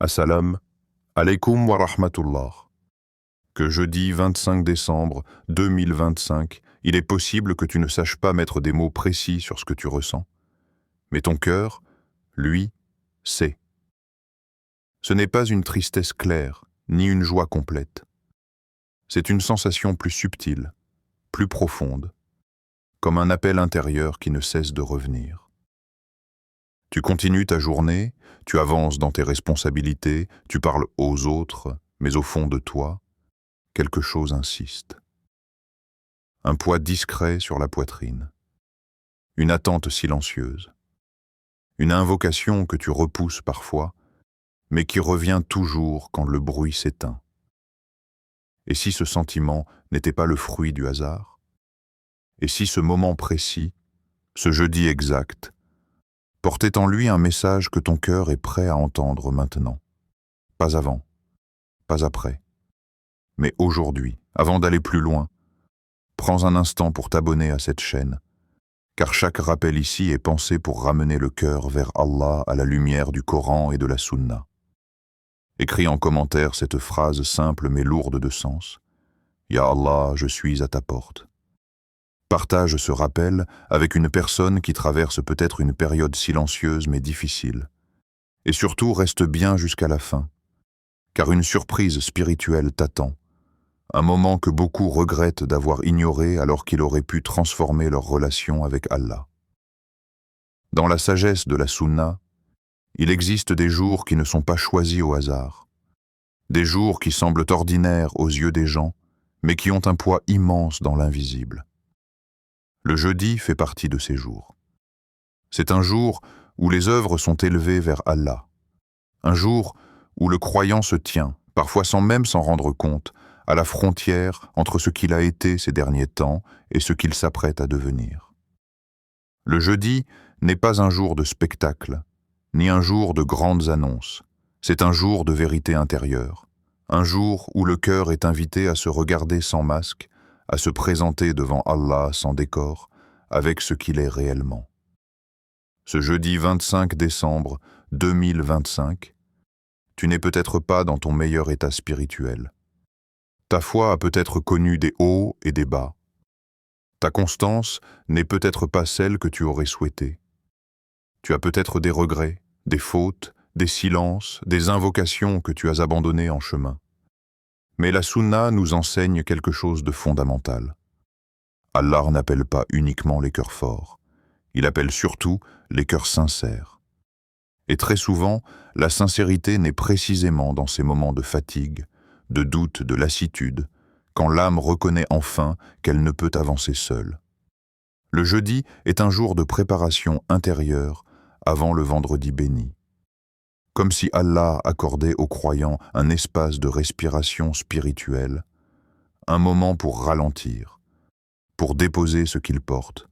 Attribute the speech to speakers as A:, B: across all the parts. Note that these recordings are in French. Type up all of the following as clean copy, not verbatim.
A: Assalam, alaikum wa rahmatullah. Que jeudi 25 décembre 2025, il est possible que tu ne saches pas mettre des mots précis sur ce que tu ressens. Mais ton cœur, lui, sait. Ce n'est pas une tristesse claire, ni une joie complète. C'est une sensation plus subtile, plus profonde, comme un appel intérieur qui ne cesse de revenir. Tu continues ta journée, tu avances dans tes responsabilités, tu parles aux autres, mais au fond de toi, quelque chose insiste. Un poids discret sur la poitrine. Une attente silencieuse. Une invocation que tu repousses parfois, mais qui revient toujours quand le bruit s'éteint. Et si ce sentiment n'était pas le fruit du hasard? Et si ce moment précis, ce jeudi exact, portait en lui un message que ton cœur est prêt à entendre maintenant? Pas avant, pas après, mais aujourd'hui, avant d'aller plus loin, prends un instant pour t'abonner à cette chaîne, car chaque rappel ici est pensé pour ramener le cœur vers Allah à la lumière du Coran et de la Sunna. Écris en commentaire cette phrase simple mais lourde de sens. Ya Allah, je suis à ta porte. Partage ce rappel avec une personne qui traverse peut-être une période silencieuse mais difficile. Et surtout, reste bien jusqu'à la fin, car une surprise spirituelle t'attend. Un moment que beaucoup regrettent d'avoir ignoré alors qu'il aurait pu transformer leur relation avec Allah. Dans la sagesse de la Sunna, il existe des jours qui ne sont pas choisis au hasard. Des jours qui semblent ordinaires aux yeux des gens, mais qui ont un poids immense dans l'invisible. Le jeudi fait partie de ces jours. C'est un jour où les œuvres sont élevées vers Allah. Un jour où le croyant se tient, parfois sans même s'en rendre compte, à la frontière entre ce qu'il a été ces derniers temps et ce qu'il s'apprête à devenir. Le jeudi n'est pas un jour de spectacle, ni un jour de grandes annonces. C'est un jour de vérité intérieure, un jour où le cœur est invité à se regarder sans masque, à se présenter devant Allah sans décor, avec ce qu'il est réellement. Ce jeudi 25 décembre 2025, tu n'es peut-être pas dans ton meilleur état spirituel. Ta foi a peut-être connu des hauts et des bas. Ta constance n'est peut-être pas celle que tu aurais souhaité. Tu as peut-être des regrets, des fautes, des silences, des invocations que tu as abandonnées en chemin. Mais la Sunna nous enseigne quelque chose de fondamental. Allah n'appelle pas uniquement les cœurs forts, il appelle surtout les cœurs sincères. Et très souvent, la sincérité naît précisément dans ces moments de fatigue, de doute, de lassitude, quand l'âme reconnaît enfin qu'elle ne peut avancer seule. Le jeudi est un jour de préparation intérieure avant le vendredi béni. Comme si Allah accordait aux croyants un espace de respiration spirituelle, un moment pour ralentir, pour déposer ce qu'ils portent,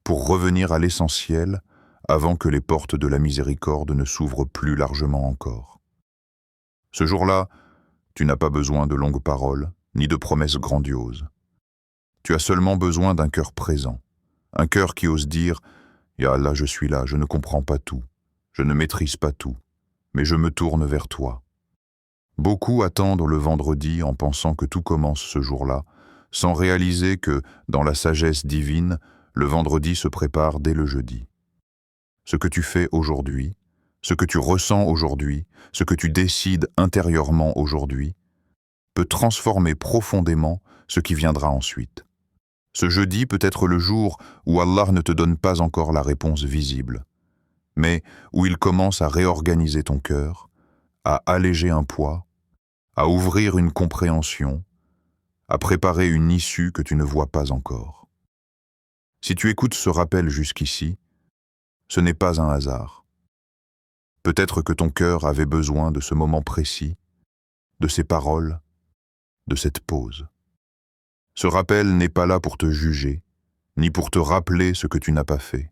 A: pour revenir à l'essentiel avant que les portes de la miséricorde ne s'ouvrent plus largement encore. Ce jour-là, tu n'as pas besoin de longues paroles, ni de promesses grandioses. Tu as seulement besoin d'un cœur présent, un cœur qui ose dire « Ya Allah, je suis là, je ne comprends pas tout, je ne maîtrise pas tout, mais je me tourne vers toi. » Beaucoup attendent le vendredi en pensant que tout commence ce jour-là, sans réaliser que, dans la sagesse divine, le vendredi se prépare dès le jeudi. Ce que tu fais aujourd'hui, ce que tu ressens aujourd'hui, ce que tu décides intérieurement aujourd'hui, peut transformer profondément ce qui viendra ensuite. Ce jeudi peut être le jour où Allah ne te donne pas encore la réponse visible, mais où il commence à réorganiser ton cœur, à alléger un poids, à ouvrir une compréhension, à préparer une issue que tu ne vois pas encore. Si tu écoutes ce rappel jusqu'ici, ce n'est pas un hasard. Peut-être que ton cœur avait besoin de ce moment précis, de ces paroles, de cette pause. Ce rappel n'est pas là pour te juger, ni pour te rappeler ce que tu n'as pas fait.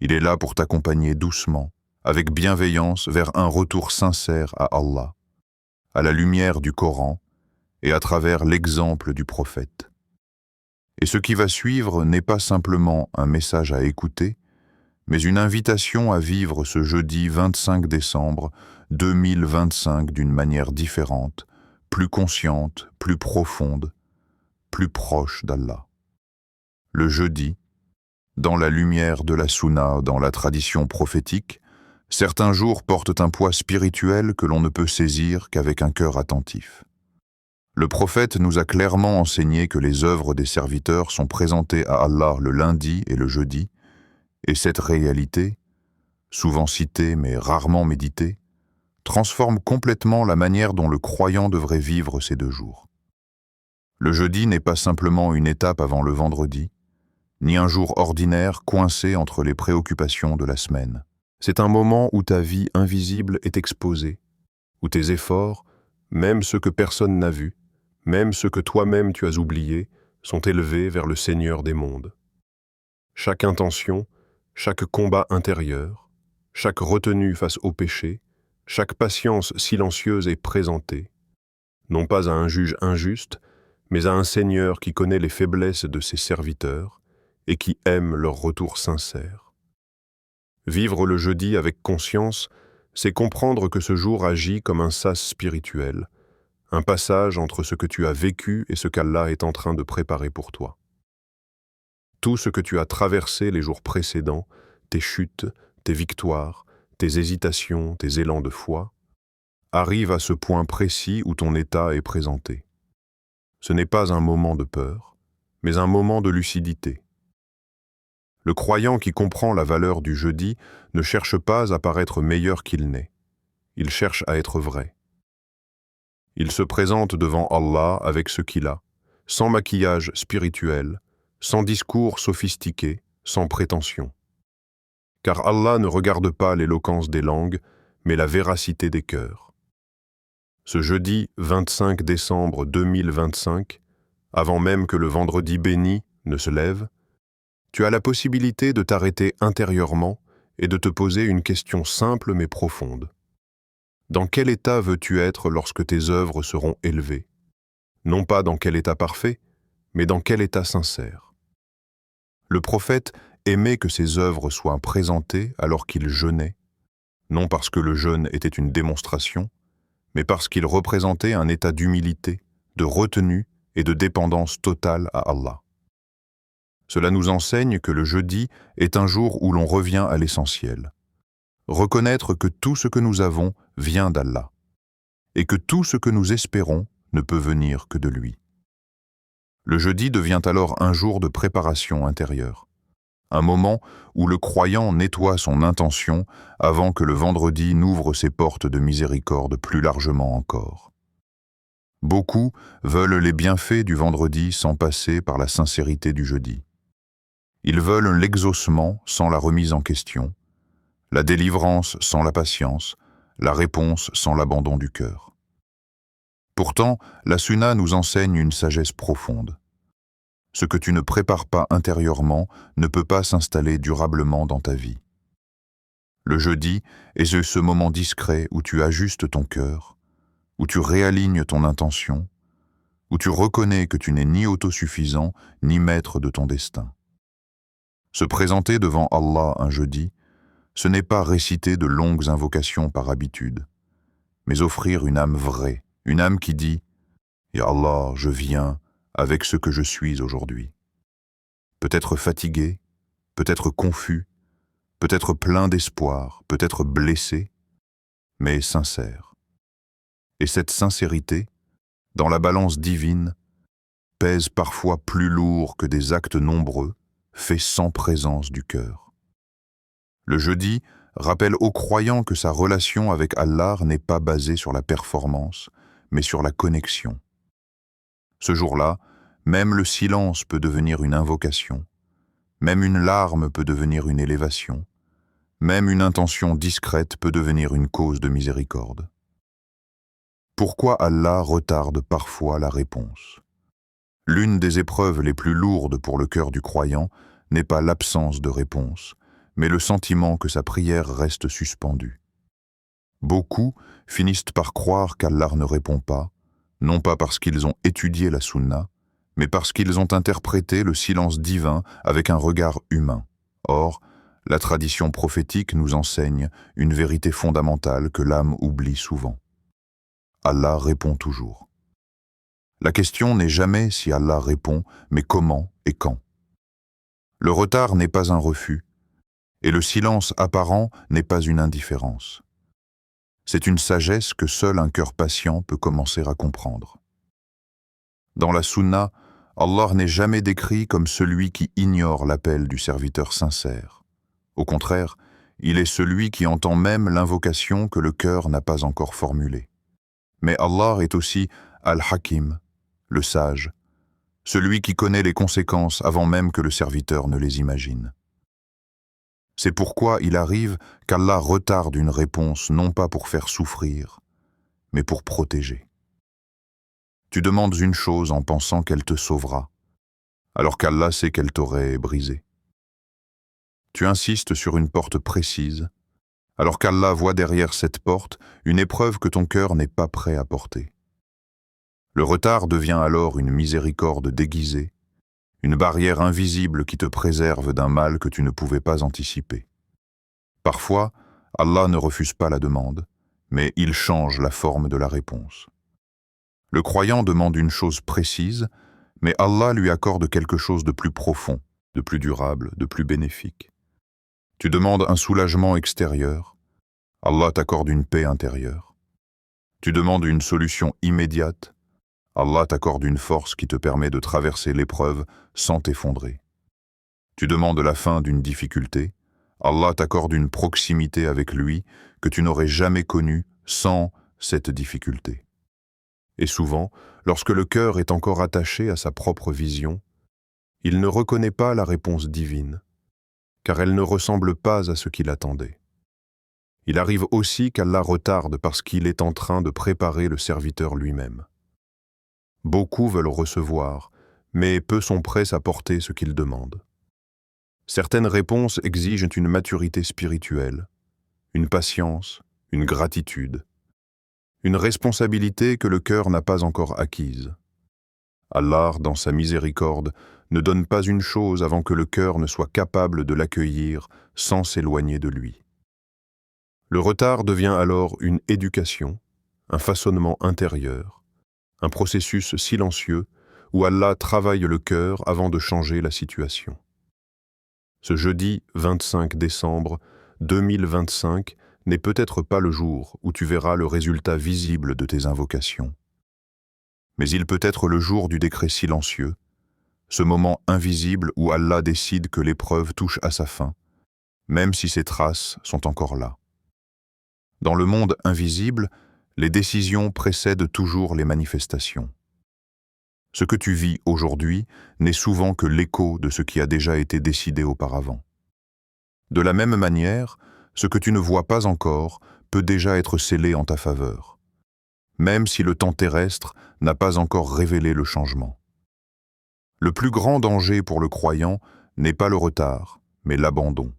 A: Il est là pour t'accompagner doucement, avec bienveillance vers un retour sincère à Allah, à la lumière du Coran et à travers l'exemple du prophète. Et ce qui va suivre n'est pas simplement un message à écouter, mais une invitation à vivre ce jeudi 25 décembre 2025 d'une manière différente, plus consciente, plus profonde, plus proche d'Allah. Le jeudi, dans la lumière de la Sunna, dans la tradition prophétique, certains jours portent un poids spirituel que l'on ne peut saisir qu'avec un cœur attentif. Le prophète nous a clairement enseigné que les œuvres des serviteurs sont présentées à Allah le lundi et le jeudi, et cette réalité, souvent citée mais rarement méditée, transforme complètement la manière dont le croyant devrait vivre ces 2 jours. Le jeudi n'est pas simplement une étape avant le vendredi, ni un jour ordinaire coincé entre les préoccupations de la semaine. C'est un moment où ta vie invisible est exposée, où tes efforts, même ceux que personne n'a vus, même ceux que toi-même tu as oubliés, sont élevés vers le Seigneur des mondes. Chaque intention, chaque combat intérieur, chaque retenue face au péché, chaque patience silencieuse est présentée, non pas à un juge injuste, mais à un Seigneur qui connaît les faiblesses de ses serviteurs et qui aime leur retour sincère. Vivre le jeudi avec conscience, c'est comprendre que ce jour agit comme un sas spirituel, un passage entre ce que tu as vécu et ce qu'Allah est en train de préparer pour toi. Tout ce que tu as traversé les jours précédents, tes chutes, tes victoires, tes hésitations, tes élans de foi, arrive à ce point précis où ton état est présenté. Ce n'est pas un moment de peur, mais un moment de lucidité. Le croyant qui comprend la valeur du jeudi ne cherche pas à paraître meilleur qu'il n'est. Il cherche à être vrai. Il se présente devant Allah avec ce qu'il a, sans maquillage spirituel, sans discours sophistiqué, sans prétention. Car Allah ne regarde pas l'éloquence des langues, mais la véracité des cœurs. Ce jeudi 25 décembre 2025, avant même que le vendredi béni ne se lève, tu as la possibilité de t'arrêter intérieurement et de te poser une question simple mais profonde. Dans quel état veux-tu être lorsque tes œuvres seront élevées? Non pas dans quel état parfait, mais dans quel état sincère. Le prophète aimait que ses œuvres soient présentées alors qu'il jeûnait, non parce que le jeûne était une démonstration, mais parce qu'il représentait un état d'humilité, de retenue et de dépendance totale à Allah. Cela nous enseigne que le jeudi est un jour où l'on revient à l'essentiel. Reconnaître que tout ce que nous avons vient d'Allah, et que tout ce que nous espérons ne peut venir que de lui. Le jeudi devient alors un jour de préparation intérieure, un moment où le croyant nettoie son intention avant que le vendredi n'ouvre ses portes de miséricorde plus largement encore. Beaucoup veulent les bienfaits du vendredi sans passer par la sincérité du jeudi. Ils veulent l'exaucement sans la remise en question, la délivrance sans la patience, la réponse sans l'abandon du cœur. Pourtant, la Sunna nous enseigne une sagesse profonde. Ce que tu ne prépares pas intérieurement ne peut pas s'installer durablement dans ta vie. Le jeudi est ce moment discret où tu ajustes ton cœur, où tu réalignes ton intention, où tu reconnais que tu n'es ni autosuffisant ni maître de ton destin. Se présenter devant Allah un jeudi, ce n'est pas réciter de longues invocations par habitude, mais offrir une âme vraie, une âme qui dit « Ya Allah, je viens avec ce que je suis aujourd'hui ». Peut-être fatigué, peut-être confus, peut-être plein d'espoir, peut-être blessé, mais sincère. Et cette sincérité, dans la balance divine, pèse parfois plus lourd que des actes nombreux, faits sans présence du cœur. Le jeudi rappelle au croyant que sa relation avec Allah n'est pas basée sur la performance, mais sur la connexion. Ce jour-là, même le silence peut devenir une invocation, même une larme peut devenir une élévation, même une intention discrète peut devenir une cause de miséricorde. Pourquoi Allah retarde parfois la réponse? L'une des épreuves les plus lourdes pour le cœur du croyant n'est pas l'absence de réponse, mais le sentiment que sa prière reste suspendue. Beaucoup finissent par croire qu'Allah ne répond pas, non pas parce qu'ils ont étudié la Sunna, mais parce qu'ils ont interprété le silence divin avec un regard humain. Or, La tradition prophétique nous enseigne une vérité fondamentale que l'âme oublie souvent. Allah répond toujours. La question n'est jamais si Allah répond, mais comment et quand. Le retard n'est pas un refus, et le silence apparent n'est pas une indifférence. C'est une sagesse que seul un cœur patient peut commencer à comprendre. Dans la Sunna, Allah n'est jamais décrit comme celui qui ignore l'appel du serviteur sincère. Au contraire, il est celui qui entend même l'invocation que le cœur n'a pas encore formulée. Mais Allah est aussi Al-Hakim, le sage, celui qui connaît les conséquences avant même que le serviteur ne les imagine. C'est pourquoi il arrive qu'Allah retarde une réponse non pas pour faire souffrir, mais pour protéger. Tu demandes une chose en pensant qu'elle te sauvera, alors qu'Allah sait qu'elle t'aurait brisé. Tu insistes sur une porte précise, alors qu'Allah voit derrière cette porte une épreuve que ton cœur n'est pas prêt à porter. Le retard devient alors une miséricorde déguisée, une barrière invisible qui te préserve d'un mal que tu ne pouvais pas anticiper. Parfois, Allah ne refuse pas la demande, mais il change la forme de la réponse. Le croyant demande une chose précise, mais Allah lui accorde quelque chose de plus profond, de plus durable, de plus bénéfique. Tu demandes un soulagement extérieur, Allah t'accorde une paix intérieure. Tu demandes une solution immédiate, Allah t'accorde une force qui te permet de traverser l'épreuve sans t'effondrer. Tu demandes la fin d'une difficulté, Allah t'accorde une proximité avec lui que tu n'aurais jamais connue sans cette difficulté. Et souvent, lorsque le cœur est encore attaché à sa propre vision, il ne reconnaît pas la réponse divine, car elle ne ressemble pas à ce qu'il attendait. Il arrive aussi qu'Allah retarde parce qu'il est en train de préparer le serviteur lui-même. Beaucoup veulent recevoir, mais peu sont prêts à porter ce qu'ils demandent. Certaines réponses exigent une maturité spirituelle, une patience, une gratitude, une responsabilité que le cœur n'a pas encore acquise. Allah, dans sa miséricorde, ne donne pas une chose avant que le cœur ne soit capable de l'accueillir sans s'éloigner de lui. Le retard devient alors une éducation, un façonnement intérieur, un processus silencieux où Allah travaille le cœur avant de changer la situation. Ce jeudi 25 décembre 2025 n'est peut-être pas le jour où tu verras le résultat visible de tes invocations. Mais il peut être le jour du décret silencieux, ce moment invisible où Allah décide que l'épreuve touche à sa fin, même si ses traces sont encore là. Dans le monde invisible, les décisions précèdent toujours les manifestations. Ce que tu vis aujourd'hui n'est souvent que l'écho de ce qui a déjà été décidé auparavant. De la même manière, ce que tu ne vois pas encore peut déjà être scellé en ta faveur, même si le temps terrestre n'a pas encore révélé le changement. Le plus grand danger pour le croyant n'est pas le retard, mais l'abandon.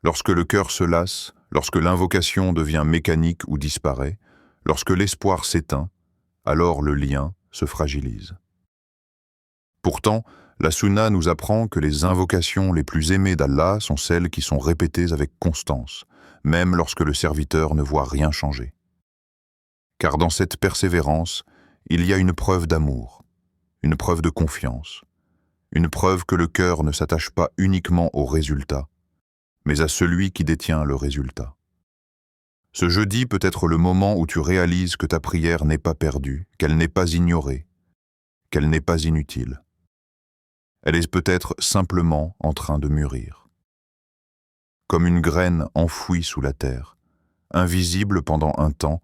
A: Lorsque le cœur se lasse, lorsque l'invocation devient mécanique ou disparaît, lorsque l'espoir s'éteint, alors le lien se fragilise. Pourtant, la Sunna nous apprend que les invocations les plus aimées d'Allah sont celles qui sont répétées avec constance, même lorsque le serviteur ne voit rien changer. Car dans cette persévérance, il y a une preuve d'amour, une preuve de confiance, une preuve que le cœur ne s'attache pas uniquement au résultat, mais à celui qui détient le résultat. Ce jeudi peut être le moment où tu réalises que ta prière n'est pas perdue, qu'elle n'est pas ignorée, qu'elle n'est pas inutile. Elle est peut-être simplement en train de mûrir. Comme une graine enfouie sous la terre, invisible pendant un temps,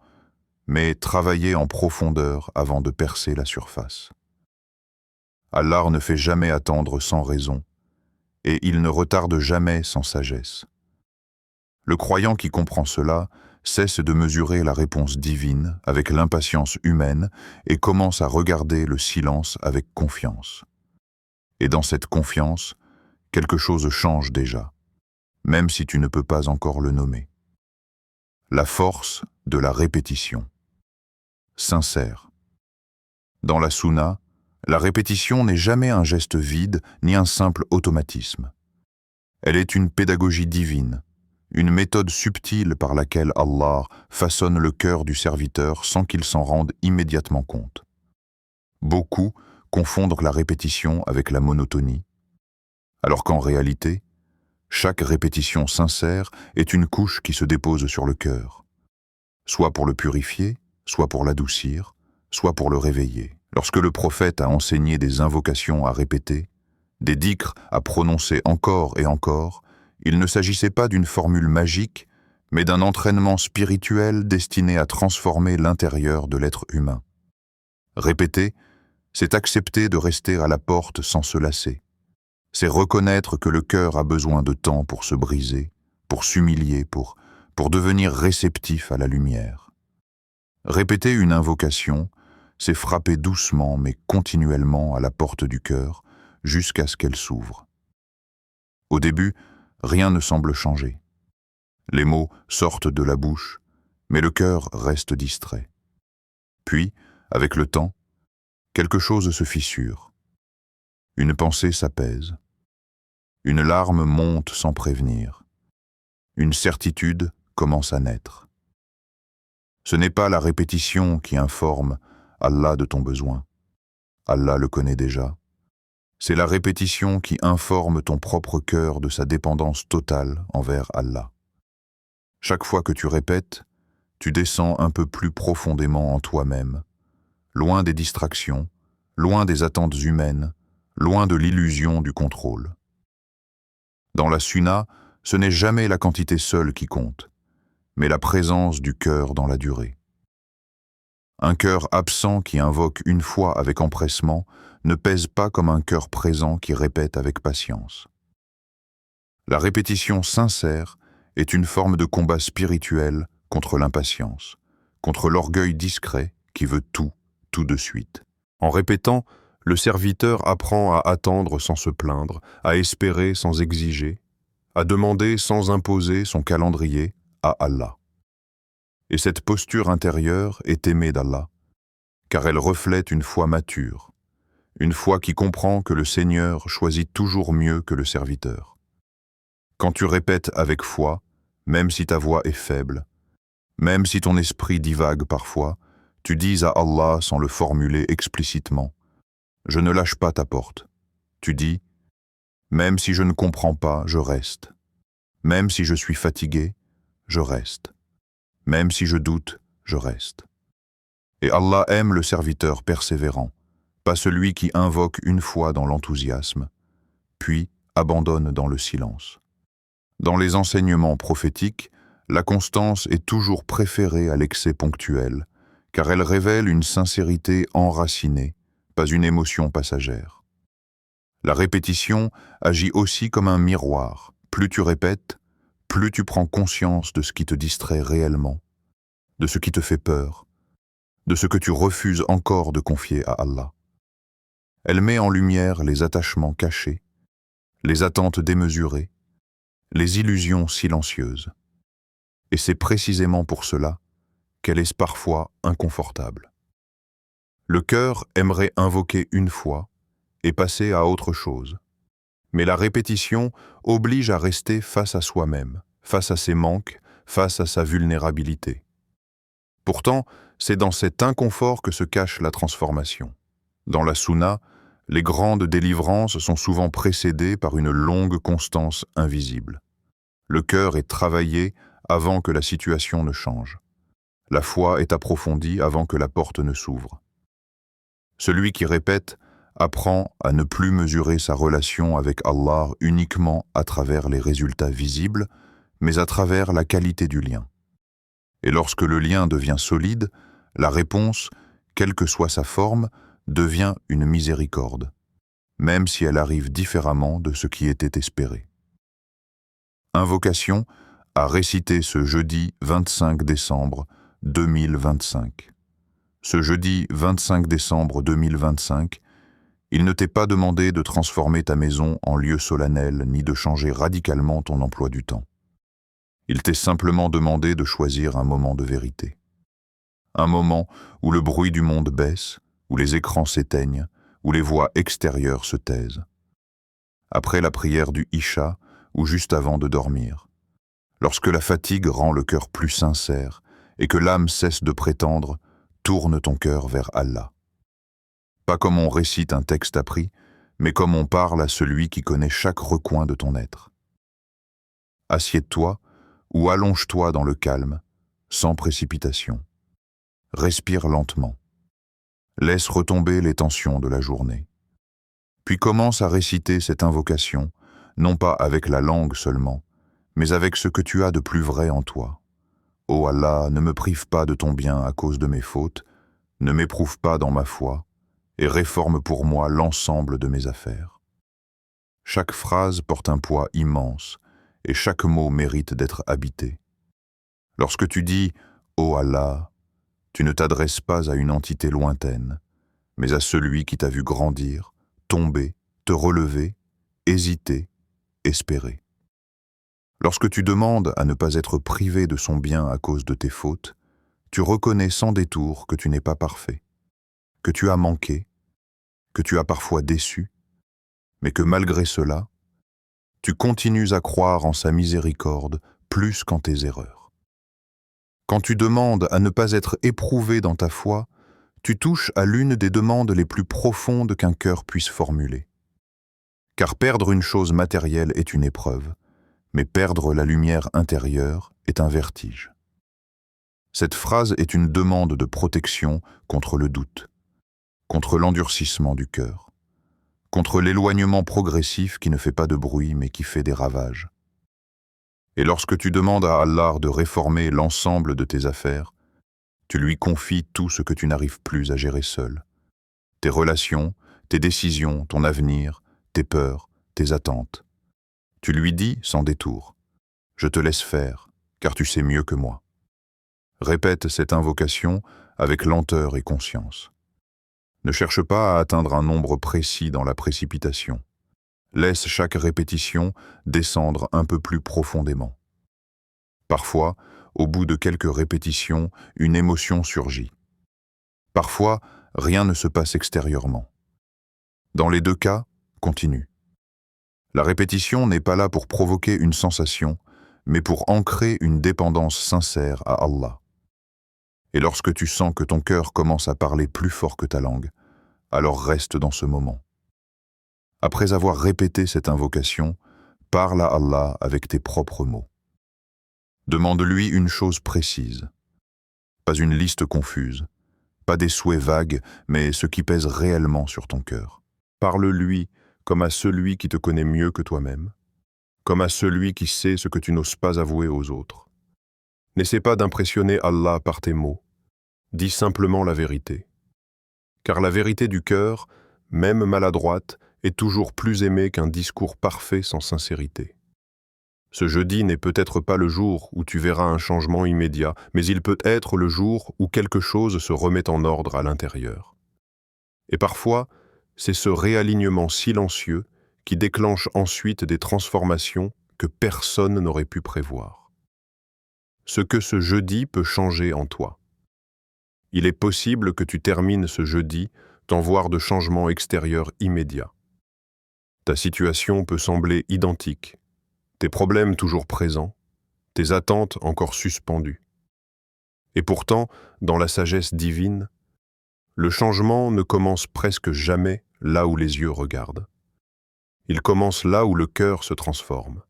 A: mais travaillée en profondeur avant de percer la surface. Allah ne fait jamais attendre sans raison, et il ne retarde jamais sans sagesse. Le croyant qui comprend cela cesse de mesurer la réponse divine avec l'impatience humaine et commence à regarder le silence avec confiance. Et dans cette confiance, quelque chose change déjà, même si tu ne peux pas encore le nommer. La force de la répétition. Sincère. Dans la Sunna, la répétition n'est jamais un geste vide ni un simple automatisme. Elle est une pédagogie divine, une méthode subtile par laquelle Allah façonne le cœur du serviteur sans qu'il s'en rende immédiatement compte. Beaucoup confondent la répétition avec la monotonie, alors qu'en réalité, chaque répétition sincère est une couche qui se dépose sur le cœur, soit pour le purifier, soit pour l'adoucir, soit pour le réveiller. Lorsque le prophète a enseigné des invocations à répéter, des dhikrs à prononcer encore et encore, il ne s'agissait pas d'une formule magique, mais d'un entraînement spirituel destiné à transformer l'intérieur de l'être humain. Répéter, c'est accepter de rester à la porte sans se lasser. C'est reconnaître que le cœur a besoin de temps pour se briser, pour s'humilier, pour devenir réceptif à la lumière. Répéter une invocation, c'est frapper doucement mais continuellement à la porte du cœur jusqu'à ce qu'elle s'ouvre. Au début, rien ne semble changer. Les mots sortent de la bouche, mais le cœur reste distrait. Puis, avec le temps, quelque chose se fissure. Une pensée s'apaise. Une larme monte sans prévenir. Une certitude commence à naître. Ce n'est pas la répétition qui informe Allah de ton besoin. Allah le connaît déjà. C'est la répétition qui informe ton propre cœur de sa dépendance totale envers Allah. Chaque fois que tu répètes, tu descends un peu plus profondément en toi-même, loin des distractions, loin des attentes humaines, loin de l'illusion du contrôle. Dans la sunna, ce n'est jamais la quantité seule qui compte, mais la présence du cœur dans la durée. Un cœur absent qui invoque une fois avec empressement ne pèse pas comme un cœur présent qui répète avec patience. La répétition sincère est une forme de combat spirituel contre l'impatience, contre l'orgueil discret qui veut tout de suite. En répétant, le serviteur apprend à attendre sans se plaindre, à espérer sans exiger, à demander sans imposer son calendrier à Allah. Et cette posture intérieure est aimée d'Allah, car elle reflète une foi mature, une foi qui comprend que le Seigneur choisit toujours mieux que le serviteur. Quand tu répètes avec foi, même si ta voix est faible, même si ton esprit divague parfois, tu dis à Allah sans le formuler explicitement, « Je ne lâche pas ta porte ». Tu dis, « Même si je ne comprends pas, je reste. Même si je suis fatigué, je reste. Même si je doute, je reste. » Et Allah aime le serviteur persévérant, pas celui qui invoque une fois dans l'enthousiasme, puis abandonne dans le silence. Dans les enseignements prophétiques, la constance est toujours préférée à l'excès ponctuel, car elle révèle une sincérité enracinée, pas une émotion passagère. La répétition agit aussi comme un miroir. Plus tu répètes, plus tu prends conscience de ce qui te distrait réellement, de ce qui te fait peur, de ce que tu refuses encore de confier à Allah. Elle met en lumière les attachements cachés, les attentes démesurées, les illusions silencieuses. Et c'est précisément pour cela qu'elle est parfois inconfortable. Le cœur aimerait invoquer une fois et passer à autre chose. Mais la répétition oblige à rester face à soi-même, face à ses manques, face à sa vulnérabilité. Pourtant, c'est dans cet inconfort que se cache la transformation. Dans la sunna, les grandes délivrances sont souvent précédées par une longue constance invisible. Le cœur est travaillé avant que la situation ne change. La foi est approfondie avant que la porte ne s'ouvre. Celui qui répète apprend à ne plus mesurer sa relation avec Allah uniquement à travers les résultats visibles, mais à travers la qualité du lien. Et lorsque le lien devient solide, la réponse, quelle que soit sa forme, devient une miséricorde, même si elle arrive différemment de ce qui était espéré. Invocation à réciter ce jeudi 25 décembre 2025. Ce jeudi 25 décembre 2025, il ne t'est pas demandé de transformer ta maison en lieu solennel ni de changer radicalement ton emploi du temps. Il t'est simplement demandé de choisir un moment de vérité. Un moment où le bruit du monde baisse, où les écrans s'éteignent, où les voix extérieures se taisent. Après la prière du Isha, ou juste avant de dormir. Lorsque la fatigue rend le cœur plus sincère et que l'âme cesse de prétendre, tourne ton cœur vers Allah. Pas comme on récite un texte appris, mais comme on parle à celui qui connaît chaque recoin de ton être. Assieds-toi ou allonge-toi dans le calme, sans précipitation. Respire lentement. Laisse retomber les tensions de la journée. Puis commence à réciter cette invocation, non pas avec la langue seulement, mais avec ce que tu as de plus vrai en toi. Ô Allah, ne me prive pas de ton bien à cause de mes fautes, ne m'éprouve pas dans ma foi, et réforme pour moi l'ensemble de mes affaires. Chaque phrase porte un poids immense, et chaque mot mérite d'être habité. Lorsque tu dis « Ô Allah », tu ne t'adresses pas à une entité lointaine, mais à celui qui t'a vu grandir, tomber, te relever, hésiter, espérer. Lorsque tu demandes à ne pas être privé de son bien à cause de tes fautes, tu reconnais sans détour que tu n'es pas parfait, que tu as manqué, que tu as parfois déçu, mais que malgré cela, tu continues à croire en sa miséricorde plus qu'en tes erreurs. Quand tu demandes à ne pas être éprouvé dans ta foi, tu touches à l'une des demandes les plus profondes qu'un cœur puisse formuler. Car perdre une chose matérielle est une épreuve, mais perdre la lumière intérieure est un vertige. Cette phrase est une demande de protection contre le doute, contre l'endurcissement du cœur, contre l'éloignement progressif qui ne fait pas de bruit mais qui fait des ravages. Et lorsque tu demandes à Allah de réformer l'ensemble de tes affaires, tu lui confies tout ce que tu n'arrives plus à gérer seul. Tes relations, tes décisions, ton avenir, tes peurs, tes attentes. Tu lui dis sans détour, « Je te laisse faire, car tu sais mieux que moi. » Répète cette invocation avec lenteur et conscience. Ne cherche pas à atteindre un nombre précis dans la précipitation. Laisse chaque répétition descendre un peu plus profondément. Parfois, au bout de quelques répétitions, une émotion surgit. Parfois, rien ne se passe extérieurement. Dans les deux cas, continue. La répétition n'est pas là pour provoquer une sensation, mais pour ancrer une dépendance sincère à Allah. Et lorsque tu sens que ton cœur commence à parler plus fort que ta langue, alors reste dans ce moment. Après avoir répété cette invocation, parle à Allah avec tes propres mots. Demande-lui une chose précise, pas une liste confuse, pas des souhaits vagues, mais ce qui pèse réellement sur ton cœur. Parle-lui comme à celui qui te connaît mieux que toi-même, comme à celui qui sait ce que tu n'oses pas avouer aux autres. N'essaie pas d'impressionner Allah par tes mots, dis simplement la vérité. Car la vérité du cœur, même maladroite, est toujours plus aimée qu'un discours parfait sans sincérité. Ce jeudi n'est peut-être pas le jour où tu verras un changement immédiat, mais il peut être le jour où quelque chose se remet en ordre à l'intérieur. Et parfois, c'est ce réalignement silencieux qui déclenche ensuite des transformations que personne n'aurait pu prévoir. Ce que ce jeudi peut changer en toi. Il est possible que tu termines ce jeudi sans voir de changement extérieur immédiat. Ta situation peut sembler identique, tes problèmes toujours présents, tes attentes encore suspendues. Et pourtant, dans la sagesse divine, le changement ne commence presque jamais là où les yeux regardent. Il commence là où le cœur se transforme.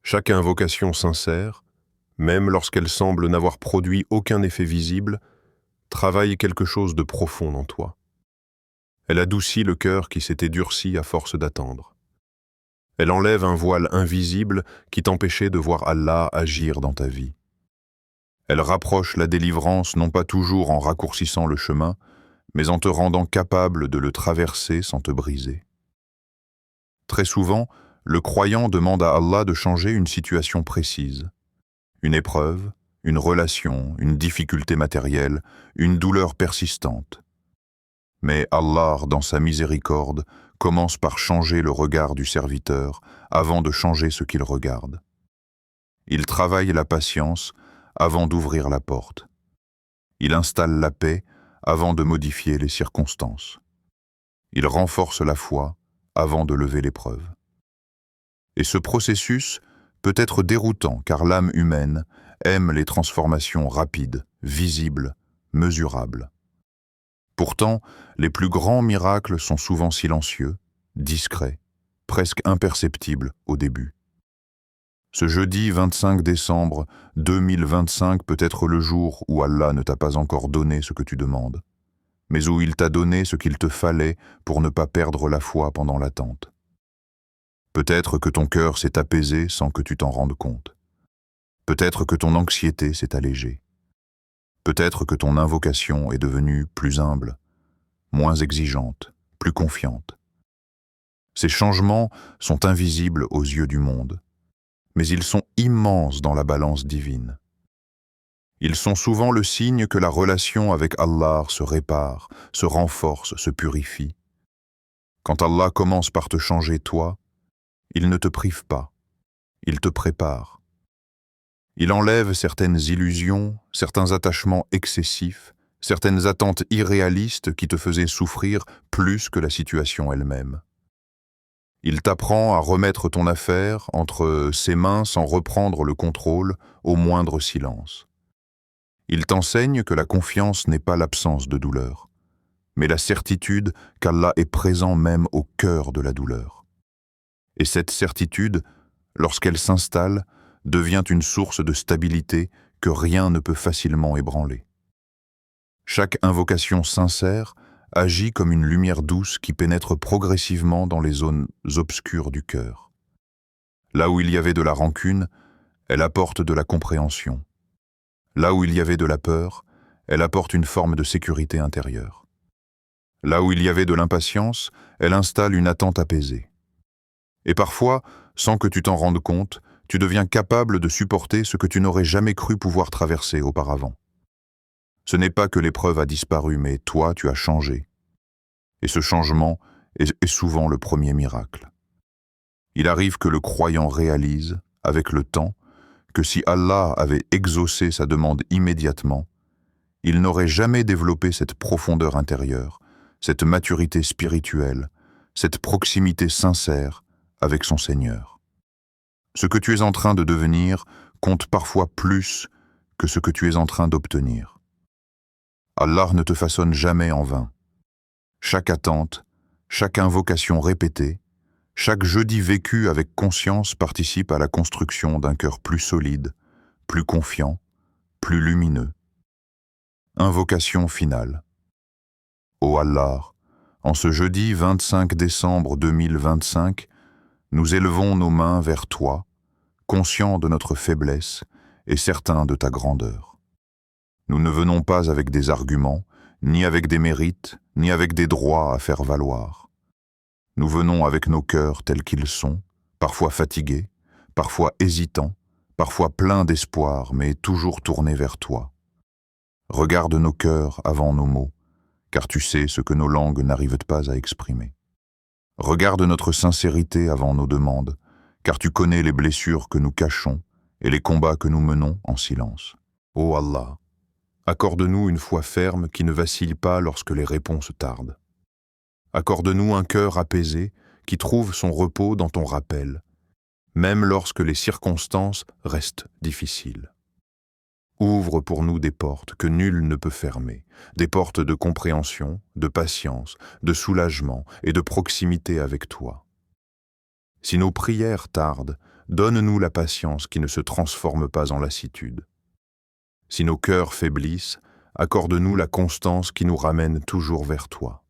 A: Chaque invocation sincère, même lorsqu'elle semble n'avoir produit aucun effet visible, travaille quelque chose de profond en toi. Elle adoucit le cœur qui s'était durci à force d'attendre. Elle enlève un voile invisible qui t'empêchait de voir Allah agir dans ta vie. Elle rapproche la délivrance non pas toujours en raccourcissant le chemin, mais en te rendant capable de le traverser sans te briser. Très souvent, le croyant demande à Allah de changer une situation précise. Une épreuve, une relation, une difficulté matérielle, une douleur persistante. Mais Allah, dans sa miséricorde, commence par changer le regard du serviteur avant de changer ce qu'il regarde. Il travaille la patience avant d'ouvrir la porte. Il installe la paix avant de modifier les circonstances. Il renforce la foi avant de lever l'épreuve. Et ce processus peut être déroutant car l'âme humaine aime les transformations rapides, visibles, mesurables. Pourtant, les plus grands miracles sont souvent silencieux, discrets, presque imperceptibles au début. Ce jeudi 25 décembre 2025 peut être le jour où Allah ne t'a pas encore donné ce que tu demandes, mais où il t'a donné ce qu'il te fallait pour ne pas perdre la foi pendant l'attente. Peut-être que ton cœur s'est apaisé sans que tu t'en rendes compte. Peut-être que ton anxiété s'est allégée. Peut-être que ton invocation est devenue plus humble, moins exigeante, plus confiante. Ces changements sont invisibles aux yeux du monde, mais ils sont immenses dans la balance divine. Ils sont souvent le signe que la relation avec Allah se répare, se renforce, se purifie. Quand Allah commence par te changer toi, il ne te prive pas, il te prépare. Il enlève certaines illusions, certains attachements excessifs, certaines attentes irréalistes qui te faisaient souffrir plus que la situation elle-même. Il t'apprend à remettre ton affaire entre ses mains sans reprendre le contrôle au moindre silence. Il t'enseigne que la confiance n'est pas l'absence de douleur, mais la certitude qu'Allah est présent même au cœur de la douleur. Et cette certitude, lorsqu'elle s'installe, devient une source de stabilité que rien ne peut facilement ébranler. Chaque invocation sincère agit comme une lumière douce qui pénètre progressivement dans les zones obscures du cœur. Là où il y avait de la rancune, elle apporte de la compréhension. Là où il y avait de la peur, elle apporte une forme de sécurité intérieure. Là où il y avait de l'impatience, elle installe une attente apaisée. Et parfois, sans que tu t'en rendes compte, tu deviens capable de supporter ce que tu n'aurais jamais cru pouvoir traverser auparavant. Ce n'est pas que l'épreuve a disparu, mais toi, tu as changé. Et ce changement est souvent le premier miracle. Il arrive que le croyant réalise, avec le temps, que si Allah avait exaucé sa demande immédiatement, il n'aurait jamais développé cette profondeur intérieure, cette maturité spirituelle, cette proximité sincère avec son Seigneur. Ce que tu es en train de devenir compte parfois plus que ce que tu es en train d'obtenir. Allah ne te façonne jamais en vain. Chaque attente, chaque invocation répétée, chaque jeudi vécu avec conscience participe à la construction d'un cœur plus solide, plus confiant, plus lumineux. Invocation finale. Ô Allah, en ce jeudi 25 décembre 2025, nous élevons nos mains vers toi, conscients de notre faiblesse et certains de ta grandeur. Nous ne venons pas avec des arguments, ni avec des mérites, ni avec des droits à faire valoir. Nous venons avec nos cœurs tels qu'ils sont, parfois fatigués, parfois hésitants, parfois pleins d'espoir, mais toujours tournés vers toi. Regarde nos cœurs avant nos mots, car tu sais ce que nos langues n'arrivent pas à exprimer. Regarde notre sincérité avant nos demandes, car tu connais les blessures que nous cachons et les combats que nous menons en silence. Ô Allah, accorde-nous une foi ferme qui ne vacille pas lorsque les réponses tardent. Accorde-nous un cœur apaisé qui trouve son repos dans ton rappel, même lorsque les circonstances restent difficiles. Ouvre pour nous des portes que nul ne peut fermer, des portes de compréhension, de patience, de soulagement et de proximité avec toi. Si nos prières tardent, donne-nous la patience qui ne se transforme pas en lassitude. Si nos cœurs faiblissent, accorde-nous la constance qui nous ramène toujours vers toi.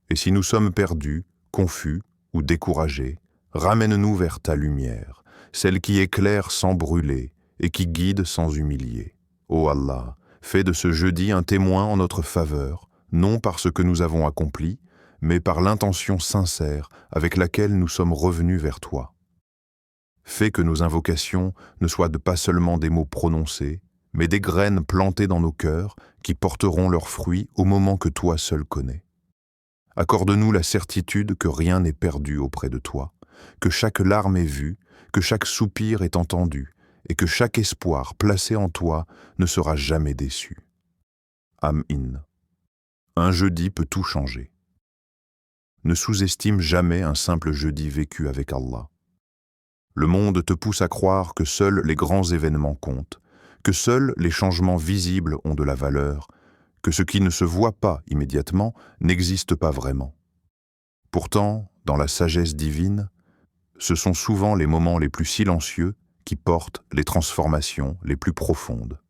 A: Et si nous sommes perdus, confus ou découragés, ramène-nous vers ta lumière, celle qui éclaire sans brûler et qui guide sans humilier. Ô Allah, fais de ce jeudi un témoin en notre faveur, non par ce que nous avons accompli, mais par l'intention sincère avec laquelle nous sommes revenus vers toi. Fais que nos invocations ne soient pas seulement des mots prononcés, mais des graines plantées dans nos cœurs qui porteront leurs fruits au moment que toi seul connais. Accorde-nous la certitude que rien n'est perdu auprès de toi, que chaque larme est vue, que chaque soupir est entendu, et que chaque espoir placé en toi ne sera jamais déçu. Amin. Un jeudi peut tout changer. Ne sous-estime jamais un simple jeudi vécu avec Allah. Le monde te pousse à croire que seuls les grands événements comptent, que seuls les changements visibles ont de la valeur, que ce qui ne se voit pas immédiatement n'existe pas vraiment. Pourtant, dans la sagesse divine, ce sont souvent les moments les plus silencieux qui portent les transformations les plus profondes.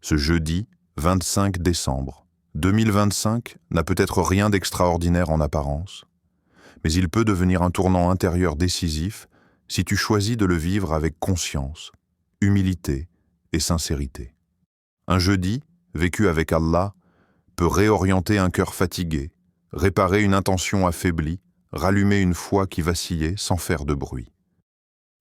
A: Ce jeudi 25 décembre 2025 n'a peut-être rien d'extraordinaire en apparence, mais il peut devenir un tournant intérieur décisif si tu choisis de le vivre avec conscience, humilité et sincérité. Un jeudi, vécu avec Allah, peut réorienter un cœur fatigué, réparer une intention affaiblie, rallumer une foi qui vacillait sans faire de bruit.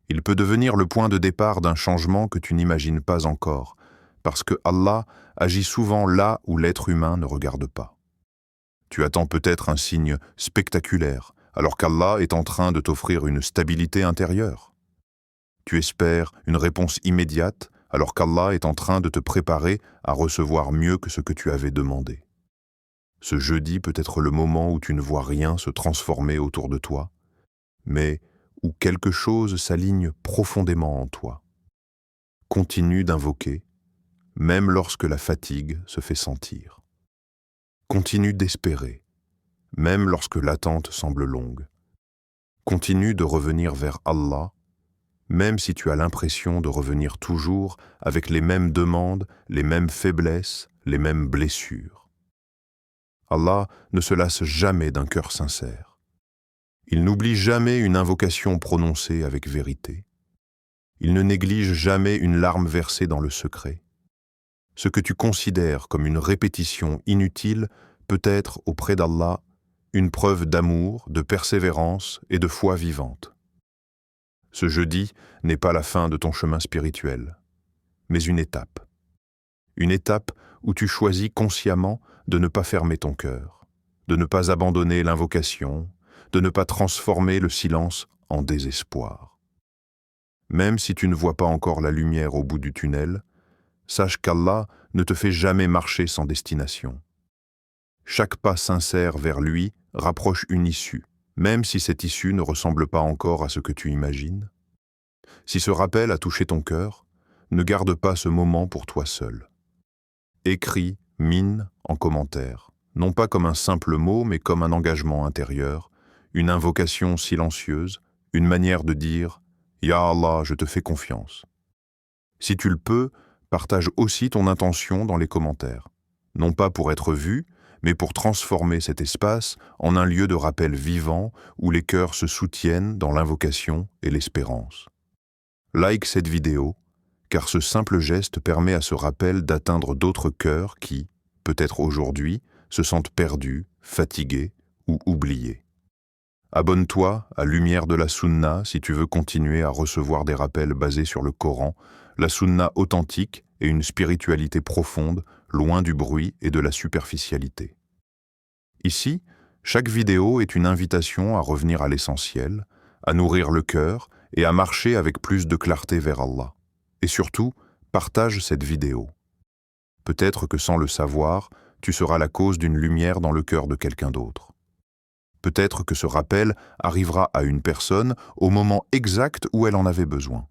A: Il peut devenir le point de départ d'un changement que tu n'imagines pas encore, parce que Allah agit souvent là où l'être humain ne regarde pas. Tu attends peut-être un signe spectaculaire, alors qu'Allah est en train de t'offrir une stabilité intérieure. Tu espères une réponse immédiate, alors qu'Allah est en train de te préparer à recevoir mieux que ce que tu avais demandé. Ce jeudi peut être le moment où tu ne vois rien se transformer autour de toi, mais où quelque chose s'aligne profondément en toi. Continue d'invoquer, même lorsque la fatigue se fait sentir. Continue d'espérer, même lorsque l'attente semble longue. Continue de revenir vers Allah, même si tu as l'impression de revenir toujours avec les mêmes demandes, les mêmes faiblesses, les mêmes blessures. Allah ne se lasse jamais d'un cœur sincère. Il n'oublie jamais une invocation prononcée avec vérité. Il ne néglige jamais une larme versée dans le secret. Ce que tu considères comme une répétition inutile peut être, auprès d'Allah, une preuve d'amour, de persévérance et de foi vivante. Ce jeudi n'est pas la fin de ton chemin spirituel, mais une étape. Une étape où tu choisis consciemment de ne pas fermer ton cœur, de ne pas abandonner l'invocation, de ne pas transformer le silence en désespoir. Même si tu ne vois pas encore la lumière au bout du tunnel, sache qu'Allah ne te fait jamais marcher sans destination. Chaque pas sincère vers lui rapproche une issue, même si cette issue ne ressemble pas encore à ce que tu imagines. Si ce rappel a touché ton cœur, ne garde pas ce moment pour toi seul. Écris « Mine » en commentaire, non pas comme un simple mot, mais comme un engagement intérieur, une invocation silencieuse, une manière de dire « Ya Allah, je te fais confiance ». Si tu le peux, partage aussi ton intention dans les commentaires, non pas pour être vu, mais pour transformer cet espace en un lieu de rappel vivant où les cœurs se soutiennent dans l'invocation et l'espérance. Like cette vidéo, car ce simple geste permet à ce rappel d'atteindre d'autres cœurs qui, peut-être aujourd'hui, se sentent perdus, fatigués ou oubliés. Abonne-toi à Lumière de la Sunna si tu veux continuer à recevoir des rappels basés sur le Coran, la Sunna authentique et une spiritualité profonde, loin du bruit et de la superficialité. Ici, chaque vidéo est une invitation à revenir à l'essentiel, à nourrir le cœur et à marcher avec plus de clarté vers Allah. Et surtout, partage cette vidéo. Peut-être que sans le savoir, tu seras la cause d'une lumière dans le cœur de quelqu'un d'autre. Peut-être que ce rappel arrivera à une personne au moment exact où elle en avait besoin.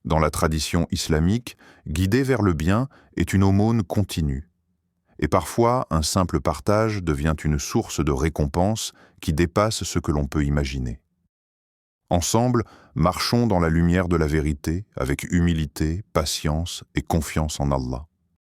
A: Dans la tradition islamique, guider vers le bien est une aumône continue. Et parfois, un simple partage devient une source de récompense qui dépasse ce que l'on peut imaginer. Ensemble, marchons dans la lumière de la vérité avec humilité, patience et confiance en Allah.